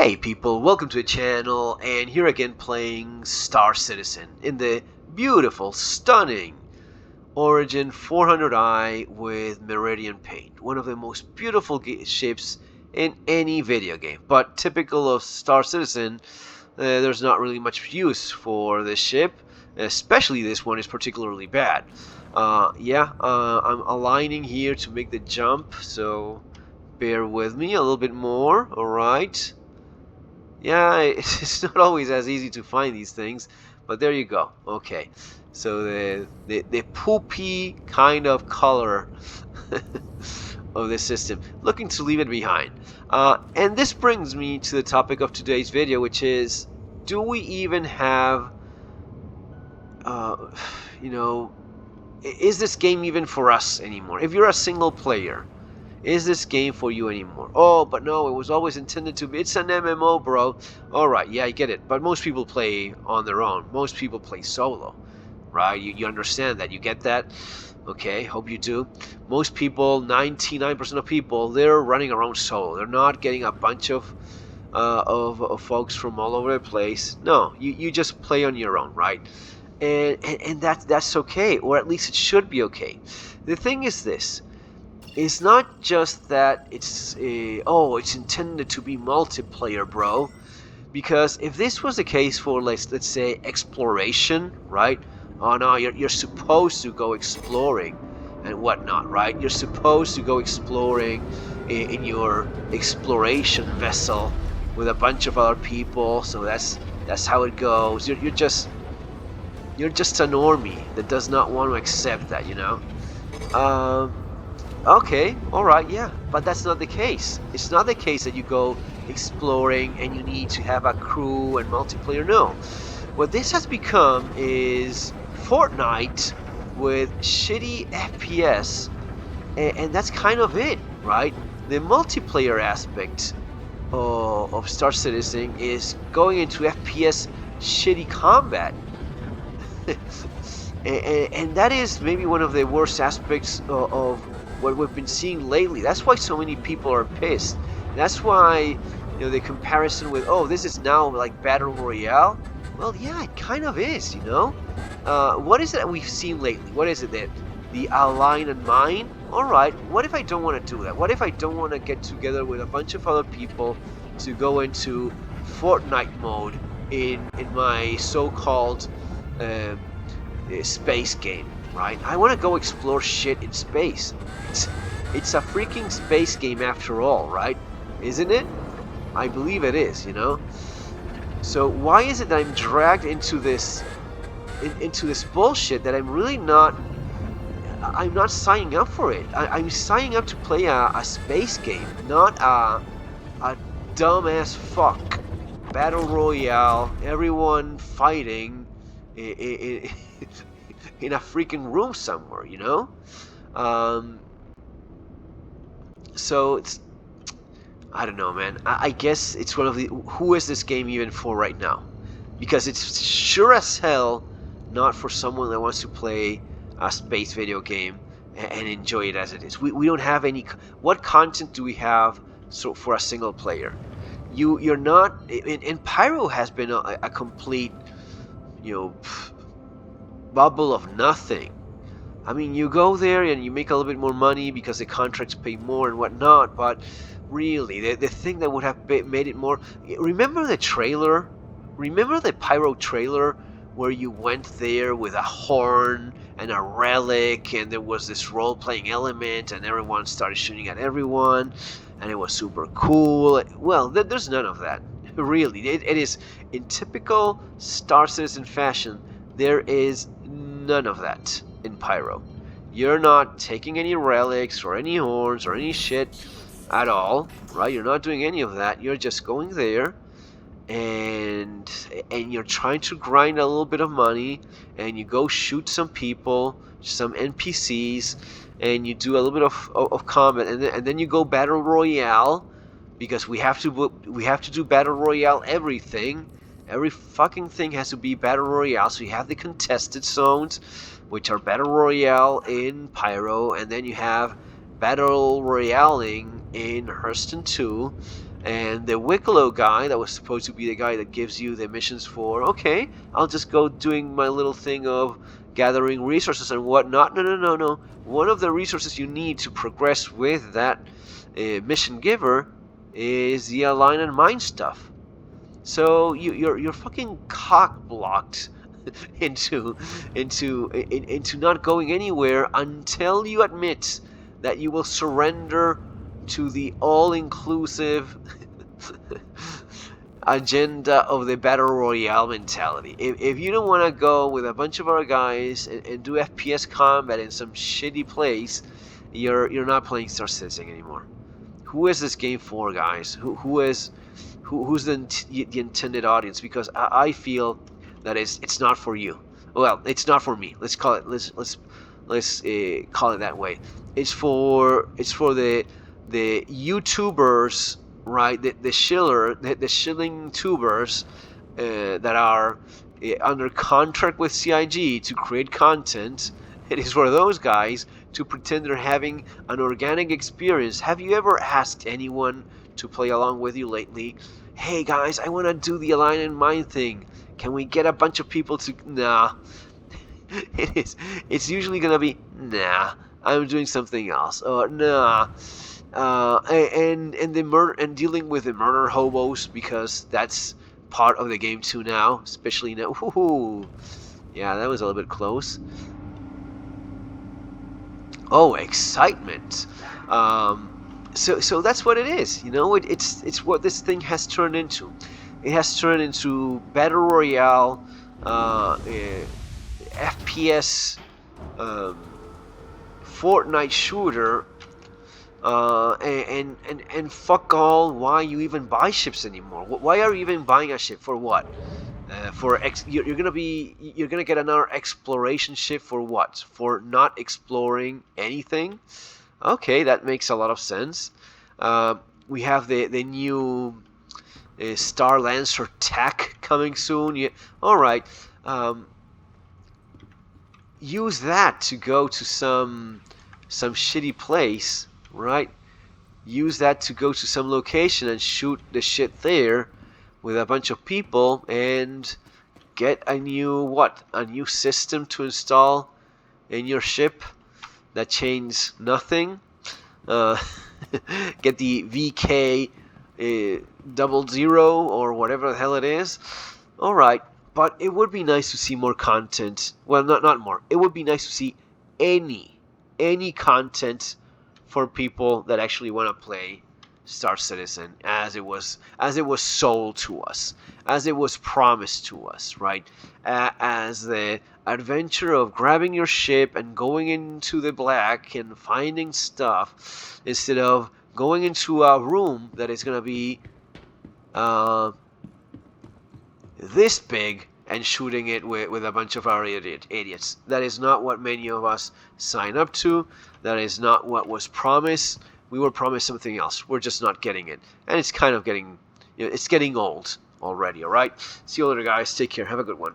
Hey people, welcome to the channel, and here again playing Star Citizen in the beautiful, stunning Origin 400i with Meridian Paint. One of the most beautiful ships in any video game, but typical of Star Citizen, there's not really much use for this ship, especially this one is particularly bad. I'm aligning here to make the jump, so bear with me a little bit more, alright? Yeah, it's not always as easy to find these things, but there you go. Okay, so the poopy kind of color of this system, looking to leave it behind. And this brings me to the topic of today's video, which is, do we even have, is this game even for us anymore? If you're a single player, is this game for you anymore? Oh, but no, it was always intended to be. It's an MMO, bro. Alright, yeah, I get it. But most people play on their own. Most people play solo. Right? You understand that. You get that? Okay, hope you do. Most people, 99% of people, they're running around solo. They're not getting a bunch of folks from all over the place. No, you just play on your own, right? And that's okay. Or at least it should be okay. The thing is this. It's not just that it's intended to be multiplayer, bro. Because if this was the case for let's say exploration, right? Oh no, you're supposed to go exploring and whatnot, right? You're supposed to go exploring in your exploration vessel with a bunch of other people. So that's how it goes. You're just a normie that does not want to accept that, you know. Okay, alright, yeah, but that's not the case. It's not the case that you go exploring and you need to have a crew and multiplayer. No. What this has become is Fortnite with shitty FPS, and that's kind of it, right? The multiplayer aspect of Star Citizen is going into FPS shitty combat. and that is maybe one of the worst aspects of what we've been seeing lately. That's why so many people are pissed. That's why, the comparison with, oh, this is now like Battle Royale. Well, yeah, it kind of is, What is it that we've seen lately? What is it that the align and mine? Alright, what if I don't want to do that? What if I don't want to get together with a bunch of other people to go into Fortnite mode in my so-called space game? Right? I want to go explore shit in space. It's a freaking space game after all, right? Isn't it? I believe it is, So why is it that I'm dragged into this bullshit that I'm not signing up for it. I'm signing up to play a space game, not a dumbass fuck battle royale, everyone fighting in a freaking room somewhere, So it's, I don't know, man. I guess it's one of the, who is this game even for right now? Because it's sure as hell not for someone that wants to play a space video game and enjoy it as it is. We don't have any, what content do we have for a single player? You're not, and Pyro has been a complete, bubble of nothing. I mean, you go there and you make a little bit more money because the contracts pay more and whatnot, but really, the thing that would have made it more... Remember the trailer? Remember the Pyro trailer where you went there with a horn and a relic and there was this role-playing element and everyone started shooting at everyone and it was super cool? Well, there's none of that. Really, it is in typical Star Citizen fashion. There is none of that in Pyro. You're not taking any relics or any horns or any shit at all, right? You're not doing any of that. You're just going there and you're trying to grind a little bit of money and you go shoot some people, some NPCs, and you do a little bit of combat and then you go battle royale because we have to do battle royale everything. Every fucking thing has to be battle royale. So you have the contested zones, which are battle royale in Pyro, and then you have battle royaling in Hurston 2, And the Wicklow guy, that was supposed to be the guy that gives you the missions for, okay, I'll just go doing my little thing of gathering resources and whatnot. No, no, no, no. One of the resources you need to progress with that mission giver is the align and mine stuff. So you're fucking cock blocked into not going anywhere until you admit that you will surrender to the all-inclusive agenda of the battle royale mentality. If you don't want to go with a bunch of our guys and do FPS combat in some shitty place, you're not playing Star Citizen anymore. Who is this game for, guys? Who's the intended audience? Because I feel that it's not for you. Well, it's not for me. Let's call it call it that way. It's for the YouTubers, right? The shilling tubers that are under contract with CIG to create content. It is for those guys to pretend they're having an organic experience. Have you ever asked anyone to play along with you lately? Hey guys, I want to do the align and mine thing. Can we get a bunch of people to... Nah. It's usually gonna be, nah, I'm doing something else. Or nah. And the murder, and dealing with the murder hobos, because that's part of the game too now, especially now. Ooh, yeah, that was a little bit close. Oh, excitement. So that's what it is. You know, it's what this thing has turned into. It has turned into battle royale, FPS, Fortnite shooter, and fuck all. Why you even buy ships anymore? Why are you even buying a ship for what? You're gonna get another exploration ship for what? For not exploring anything? Okay, that makes a lot of sense. We have the new Star Lancer tech coming soon. Yeah, all right. Use that to go to some shitty place, right? Use that to go to some location and shoot the shit there with a bunch of people and get a new system to install in your ship that changes nothing. Get the VK 00 or whatever the hell it is. All right, but it would be nice to see more content. Well, not more. It would be nice to see any content for people that actually want to play Star Citizen as it was sold to us, as it was promised to us, right? As the adventure of grabbing your ship and going into the black and finding stuff, instead of going into a room that is going to be this big and shooting it with a bunch of our idiots. That is not what many of us sign up to. That is not what was promised. We were promised something else. We're just not getting it. And it's kind of getting, it's getting old already, all right? See you later, guys. Take care. Have a good one.